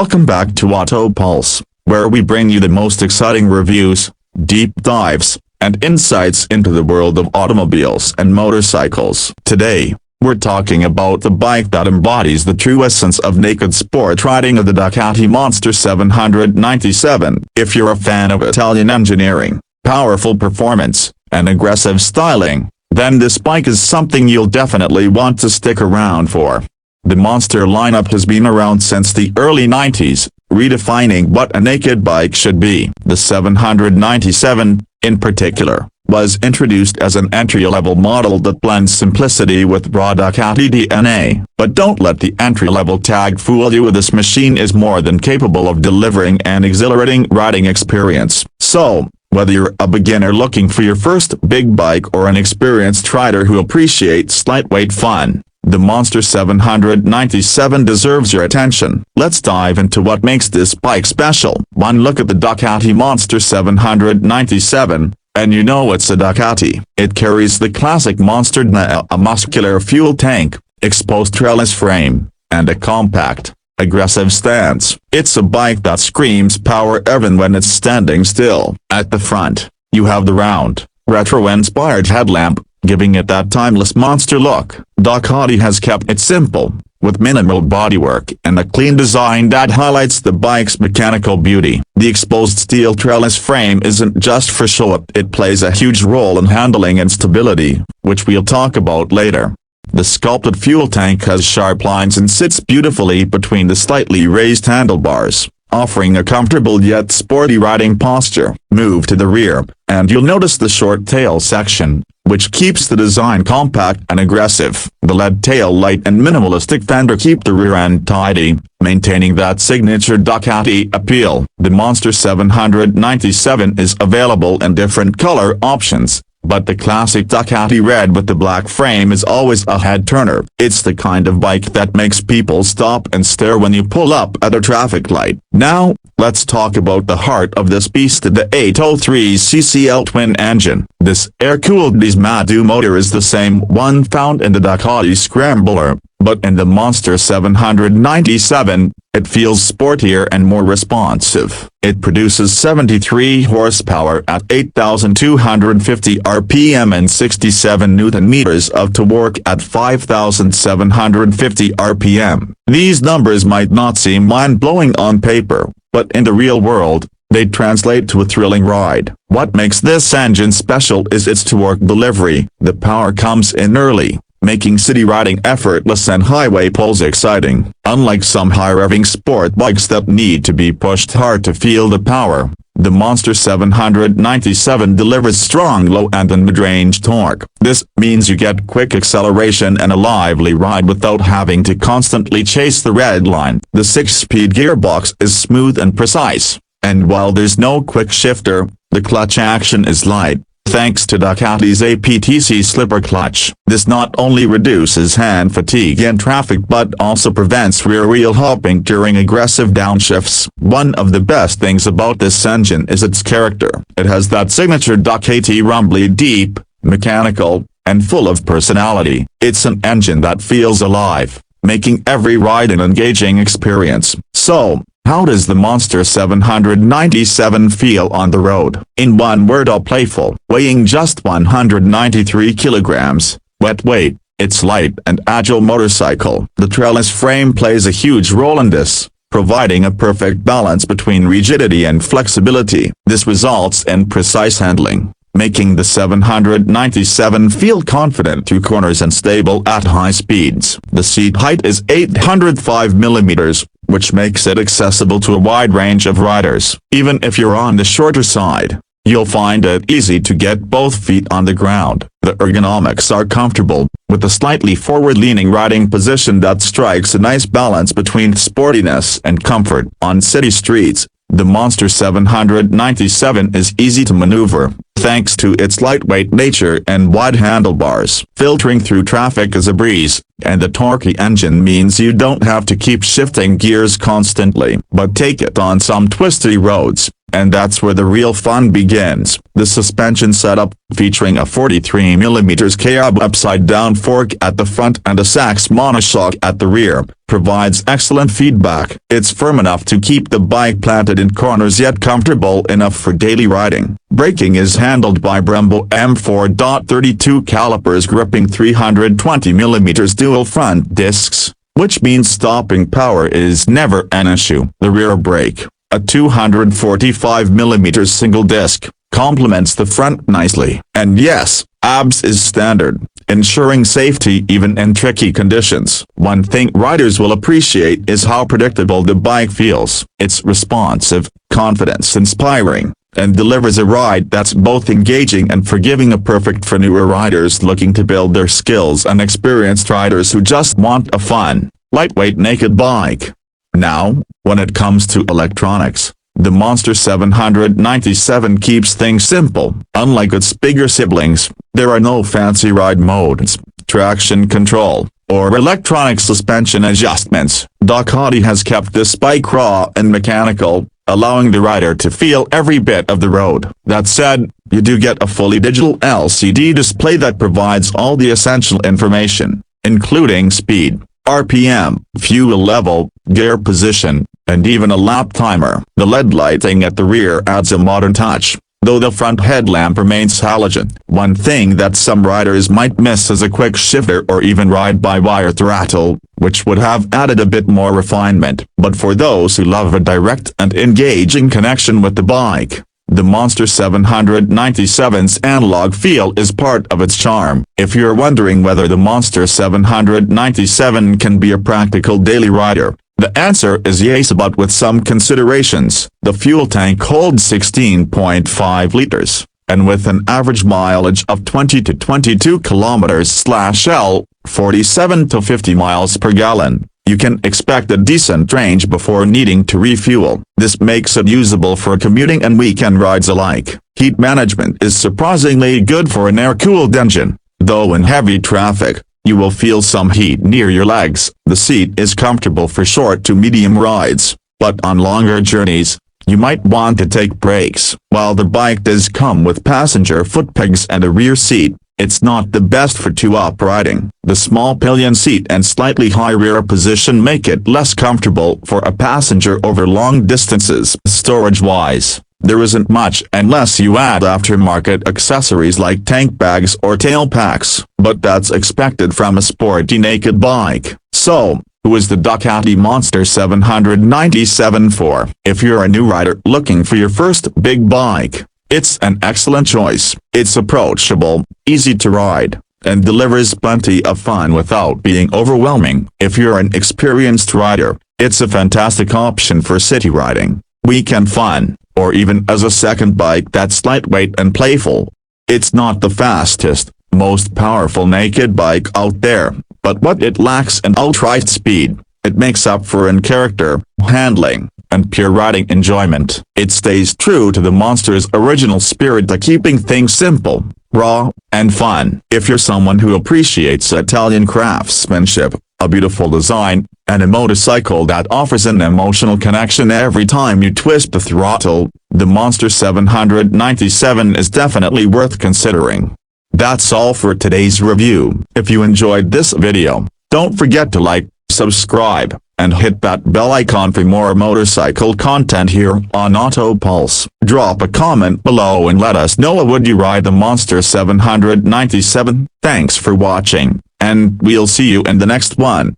Welcome back to Auto Pulse, where we bring you the most exciting reviews, deep dives, and insights into the world of automobiles and motorcycles. Today, we're talking about the bike that embodies the true essence of naked sport riding, of the Ducati Monster 797. If you're a fan of Italian engineering, powerful performance, and aggressive styling, then this bike is something you'll definitely want to stick around for. The Monster lineup has been around since the early 90s, redefining what a naked bike should be. The 797, in particular, was introduced as an entry-level model that blends simplicity with raw Ducati DNA. But don't let the entry-level tag fool you. This machine is more than capable of delivering an exhilarating riding experience. So, whether you're a beginner looking for your first big bike or an experienced rider who appreciates lightweight fun, the Monster 797 deserves your attention. Let's dive into what makes this bike special. One look at the Ducati Monster 797, and you know it's a Ducati. It carries the classic Monster DNA, a muscular fuel tank, exposed trellis frame, and a compact, aggressive stance. It's a bike that screams power even when it's standing still. At the front, you have the round, retro-inspired headlamp, giving it that timeless monster look. Ducati has kept it simple, with minimal bodywork and a clean design that highlights the bike's mechanical beauty. The exposed steel trellis frame isn't just for show, it plays a huge role in handling and stability, which we'll talk about later. The sculpted fuel tank has sharp lines and sits beautifully between the slightly raised handlebars, offering a comfortable yet sporty riding posture. Move to the rear, and you'll notice the short tail section, which keeps the design compact and aggressive. The LED tail light and minimalistic fender keep the rear end tidy, maintaining that signature Ducati appeal. The Monster 797 is available in different color options, but the classic Ducati red with the black frame is always a head-turner. It's the kind of bike that makes people stop and stare when you pull up at a traffic light. Now, let's talk about the heart of this beast, the 803cc twin engine. This air-cooled Madu motor is the same one found in the Ducati Scrambler, but in the Monster 797, it feels sportier and more responsive. It produces 73 horsepower at 8,250 RPM and 67 Nm of torque at 5,750 RPM. These numbers might not seem mind-blowing on paper, but in the real world, they translate to a thrilling ride. What makes this engine special is its torque delivery. The power comes in early, making city riding effortless and highway pulls exciting. Unlike some high-revving sport bikes that need to be pushed hard to feel the power, the Monster 797 delivers strong low and mid-range torque. This means you get quick acceleration and a lively ride without having to constantly chase the red line. The 6-speed gearbox is smooth and precise, and while there's no quick shifter, the clutch action is light, thanks to Ducati's APTC slipper clutch. This not only reduces hand fatigue in traffic but also prevents rear wheel hopping during aggressive downshifts. One of the best things about this engine is its character. It has that signature Ducati rumbly, deep, mechanical, and full of personality. It's an engine that feels alive, making every ride an engaging experience. So, how does the Monster 797 feel on the road? In one word, playful. Weighing just 193 kilograms, wet weight, it's light and agile motorcycle. The trellis frame plays a huge role in this, providing a perfect balance between rigidity and flexibility. This results in precise handling, making the 797 feel confident through corners and stable at high speeds. The seat height is 805 millimeters, which makes it accessible to a wide range of riders. Even if you're on the shorter side, you'll find it easy to get both feet on the ground. The ergonomics are comfortable, with a slightly forward-leaning riding position that strikes a nice balance between sportiness and comfort. On city streets, the Monster 797 is easy to maneuver, thanks to its lightweight nature and wide handlebars. Filtering through traffic is a breeze, and the torquey engine means you don't have to keep shifting gears constantly. But take it on some twisty roads, And that's where the real fun begins. The suspension setup, featuring a 43mm cab upside-down fork at the front and a Sachs monoshock at the rear, provides excellent feedback. It's firm enough to keep the bike planted in corners yet comfortable enough for daily riding. Braking is handled by Brembo M4.32 calipers gripping 320mm dual front discs, which means stopping power is never an issue. The rear brake, a 245mm single disc, complements the front nicely. And yes, ABS is standard, ensuring safety even in tricky conditions. One thing riders will appreciate is how predictable the bike feels. It's responsive, confidence-inspiring, and delivers a ride that's both engaging and forgiving, perfect for newer riders looking to build their skills and experienced riders who just want a fun, lightweight naked bike. Now, when it comes to electronics, the Monster 797 keeps things simple. Unlike its bigger siblings, there are no fancy ride modes, traction control, or electronic suspension adjustments. Ducati has kept this bike raw and mechanical, allowing the rider to feel every bit of the road. That said, you do get a fully digital LCD display that provides all the essential information, including speed, RPM, fuel level, gear position, and even a lap timer. The LED lighting at the rear adds a modern touch, though the front headlamp remains halogen. One thing that some riders might miss is a quick shifter or even ride-by-wire throttle, which would have added a bit more refinement. But for those who love a direct and engaging connection with the bike, the Monster 797's analog feel is part of its charm. If you're wondering whether the Monster 797 can be a practical daily rider, the answer is yes, but with some considerations. The fuel tank holds 16.5 liters, and with an average mileage of 20 to 22 km/L, 47 to 50 miles per gallon, you can expect a decent range before needing to refuel. This makes it usable for commuting and weekend rides alike. Heat management is surprisingly good for an air-cooled engine, though in heavy traffic, you will feel some heat near your legs. The seat is comfortable for short to medium rides, but on longer journeys, you might want to take breaks. While the bike does come with passenger footpegs and a rear seat, it's not the best for two-up riding. The small pillion seat and slightly high rear position make it less comfortable for a passenger over long distances. Storage-wise, there isn't much unless you add aftermarket accessories like tank bags or tail packs, but that's expected from a sporty naked bike. So, who is the Ducati Monster 797 for? If you're a new rider looking for your first big bike, it's an excellent choice. It's approachable, easy to ride, and delivers plenty of fun without being overwhelming. If you're an experienced rider, it's a fantastic option for city riding, weekend fun, or even as a second bike that's lightweight and playful. It's not the fastest, most powerful naked bike out there, but what it lacks in outright speed, it makes up for in character, handling, and pure riding enjoyment. It stays true to the Monster's original spirit by keeping things simple, raw, and fun. If you're someone who appreciates Italian craftsmanship, a beautiful design, and a motorcycle that offers an emotional connection every time you twist the throttle, the Monster 797 is definitely worth considering. That's all for today's review. If you enjoyed this video, don't forget to like, subscribe, and hit that bell icon for more motorcycle content here on Auto Pulse. Drop a comment below and let us know, would you ride the Monster 797? Thanks for watching, and we'll see you in the next one.